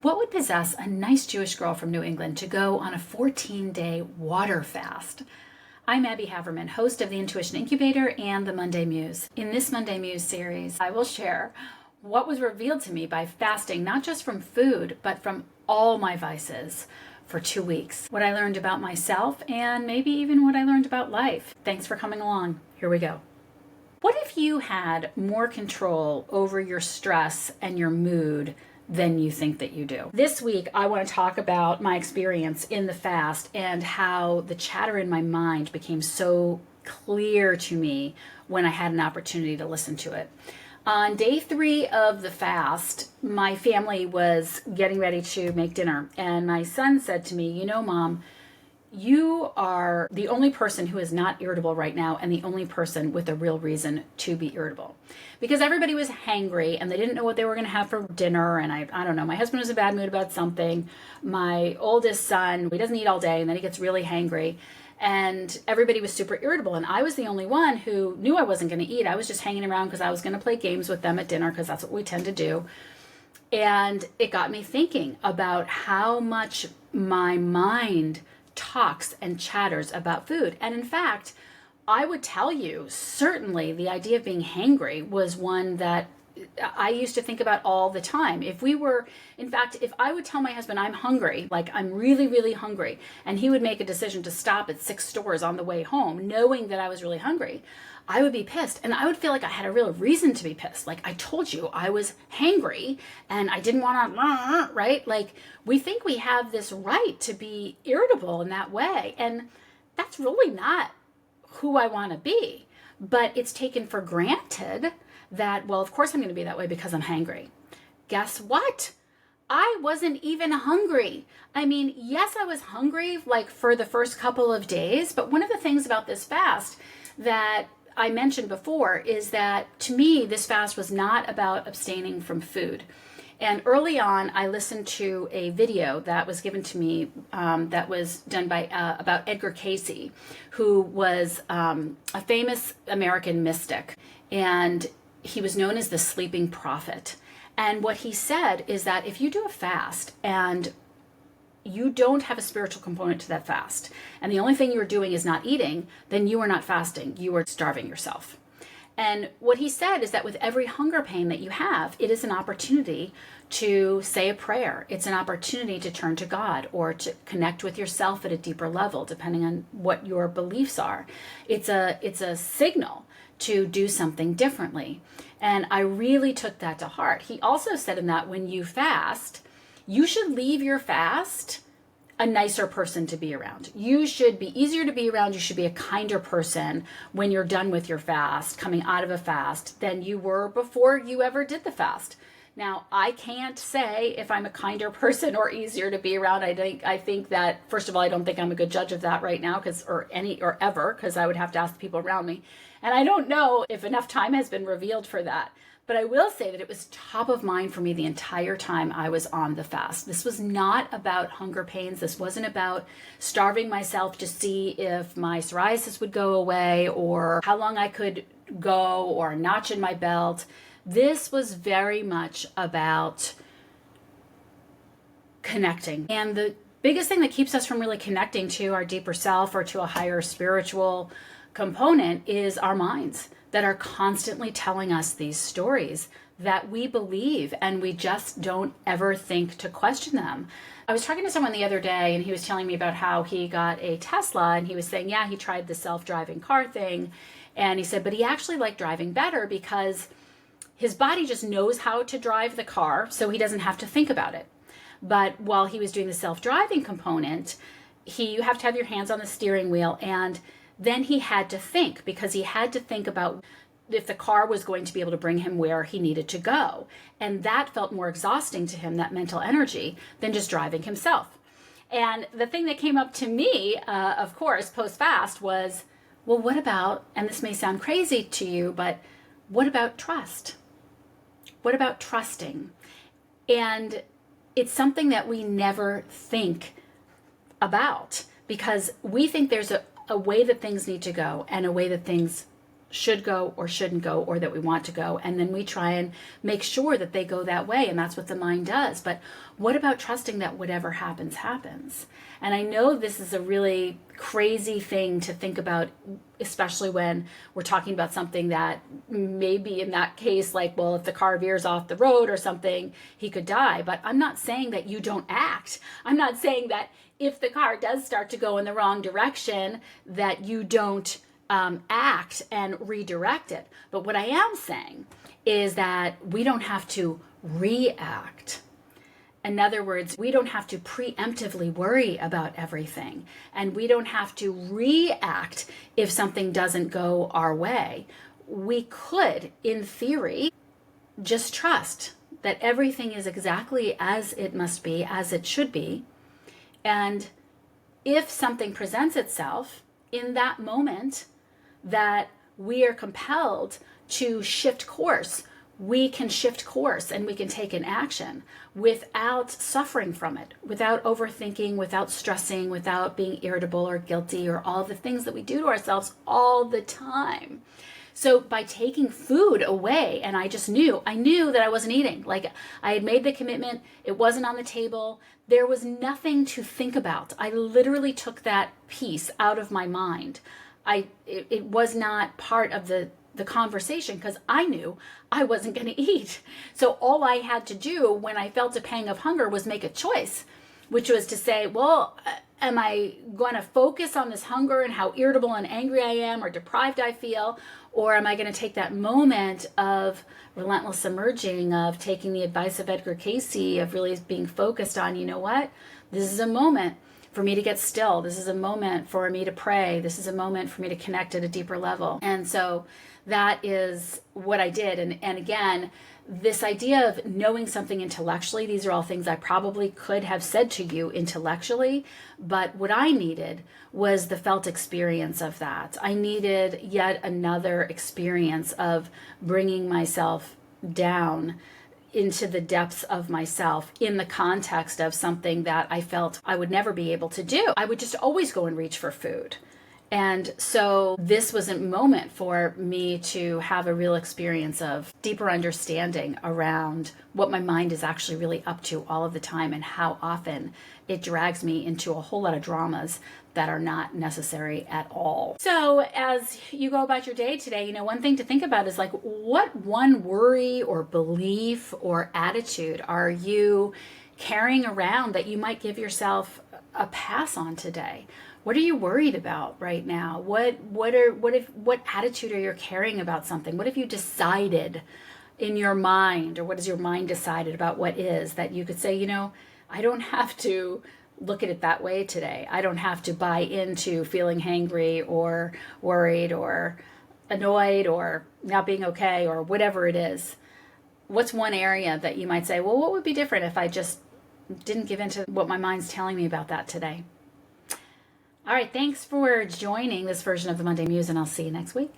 What would possess a nice Jewish girl from New England to go on a 14-day water fast? I'm Abby Havermann, host of the Intuition Incubator and the Monday Muse. In this Monday Muse series, I will share what was revealed to me by fasting, not just from food, but from all my vices for 2 weeks. What I learned about myself and maybe even what I learned about life. Thanks for coming along. Here we go. What if you had more control over your stress and your mood than you think that you do? This week, I want to talk about my experience in the fast and how the chatter in my mind became so clear to me when I had an opportunity to listen to it. On day 3 of the fast, my family was getting ready to make dinner, and my son said to me, "You know, Mom, you are the only person who is not irritable right now and the only person with a real reason to be irritable." Because everybody was hangry and they didn't know what they were going to have for dinner. And I don't know, my husband was in a bad mood about something. My oldest son, he doesn't eat all day and then he gets really hangry. And everybody was super irritable. And I was the only one who knew I wasn't going to eat. I was just hanging around because I was going to play games with them at dinner because that's what we tend to do. And it got me thinking about how much my mind talks and chatters about food. And in fact, I would tell you, certainly the idea of being hangry was one that I used to think about all the time. If I would tell my husband I'm hungry, like I'm really, really hungry, and he would make a decision to stop at 6 stores on the way home, knowing that I was really hungry, I would be pissed. And I would feel like I had a real reason to be pissed. Like, I told you I was hangry and I didn't want to, right? Like, we think we have this right to be irritable in that way. And that's really not who I want to be. But it's taken for granted that, well, of course I'm going to be that way because I'm hangry. Guess what? I wasn't even hungry. I mean, yes, I was hungry like for the first couple of days, but one of the things about this fast that I mentioned before is that to me, this fast was not about abstaining from food. And early on, I listened to a video that was given to me that was done by about Edgar Cayce, who was a famous American mystic, and he was known as the sleeping prophet. And what he said is that if you do a fast and you don't have a spiritual component to that fast, and the only thing you're doing is not eating, then you are not fasting. You are starving yourself. And what he said is that with every hunger pain that you have, it is an opportunity to say a prayer. It's an opportunity to turn to God or to connect with yourself at a deeper level, depending on what your beliefs are. It's a signal to do something differently. And I really took that to heart. He also said in that when you fast, you should leave your fast a nicer person to be around. You should be easier to be around. You should be a kinder person when you're done with your fast, coming out of a fast, than you were before you ever did the fast. Now, I can't say if I'm a kinder person or easier to be around. I think that, first of all, I don't think I'm a good judge of that right now, or ever, because I would have to ask the people around me. And I don't know if enough time has been revealed for that. But I will say that it was top of mind for me the entire time I was on the fast. This was not about hunger pains. This wasn't about starving myself to see if my psoriasis would go away or how long I could go or a notch in my belt. This was very much about connecting. And the biggest thing that keeps us from really connecting to our deeper self or to a higher spiritual component is our minds that are constantly telling us these stories that we believe, and we just don't ever think to question them. I was talking to someone the other day and he was telling me about how he got a Tesla, and he was saying, yeah, he tried the self-driving car thing. And he said, but he actually liked driving better because his body just knows how to drive the car, so he doesn't have to think about it. But while he was doing the self-driving component, you have to have your hands on the steering wheel, and then he had to think, because he had to think about if the car was going to be able to bring him where he needed to go. And that felt more exhausting to him, that mental energy, than just driving himself. And the thing that came up to me, of course, post-fast was, well, what about, and this may sound crazy to you, but what about trust? What about trusting? And it's something that we never think about because we think there's a way that things need to go and a way that things should go or shouldn't go, or that we want to go. And then we try and make sure that they go that way. And that's what the mind does. But what about trusting that whatever happens, happens? And I know this is a really crazy thing to think about, especially when we're talking about something that maybe in that case, like, well, if the car veers off the road or something, he could die. But I'm not saying that you don't act. I'm not saying that if the car does start to go in the wrong direction, that you don't act and redirect it. But what I am saying is that we don't have to react. In other words, we don't have to preemptively worry about everything, and we don't have to react if something doesn't go our way. We could, in theory, just trust that everything is exactly as it must be, as it should be. And if something presents itself in that moment that we are compelled to shift course, we can shift course and we can take an action without suffering from it, without overthinking, without stressing, without being irritable or guilty or all the things that we do to ourselves all the time. So by taking food away, and I knew that I wasn't eating. Like, I had made the commitment, it wasn't on the table, there was nothing to think about. I literally took that piece out of my mind. It was not part of the conversation, because I knew I wasn't going to eat. So all I had to do when I felt a pang of hunger was make a choice, which was to say, well, am I going to focus on this hunger and how irritable and angry I am or deprived I feel? Or am I going to take that moment of relentless emerging, of taking the advice of Edgar Cayce, of really being focused on, you know what? This is a moment for me to get still. This is a moment for me to pray. This is a moment for me to connect at a deeper level. And so that is what I did. And again, this idea of knowing something intellectually, these are all things I probably could have said to you intellectually, but what I needed was the felt experience of that. I needed yet another experience of bringing myself down into the depths of myself in the context of something that I felt I would never be able to do. I would just always go and reach for food. And so this was a moment for me to have a real experience of deeper understanding around what my mind is actually really up to all of the time, and how often it drags me into a whole lot of dramas that are not necessary at all. So as you go about your day today, one thing to think about is, like, what one worry or belief or attitude are you carrying around that you might give yourself a pass on today? What are you worried about right now? What attitude are you carrying about something? What have you decided in your mind, or what has your mind decided about what is, that you could say, I don't have to look at it that way today. I don't have to buy into feeling hangry or worried or annoyed or not being okay or whatever it is. What's one area that you might say, well, what would be different if I just didn't give into what my mind's telling me about that today? All right, thanks for joining this version of the Monday Muse, and I'll see you next week.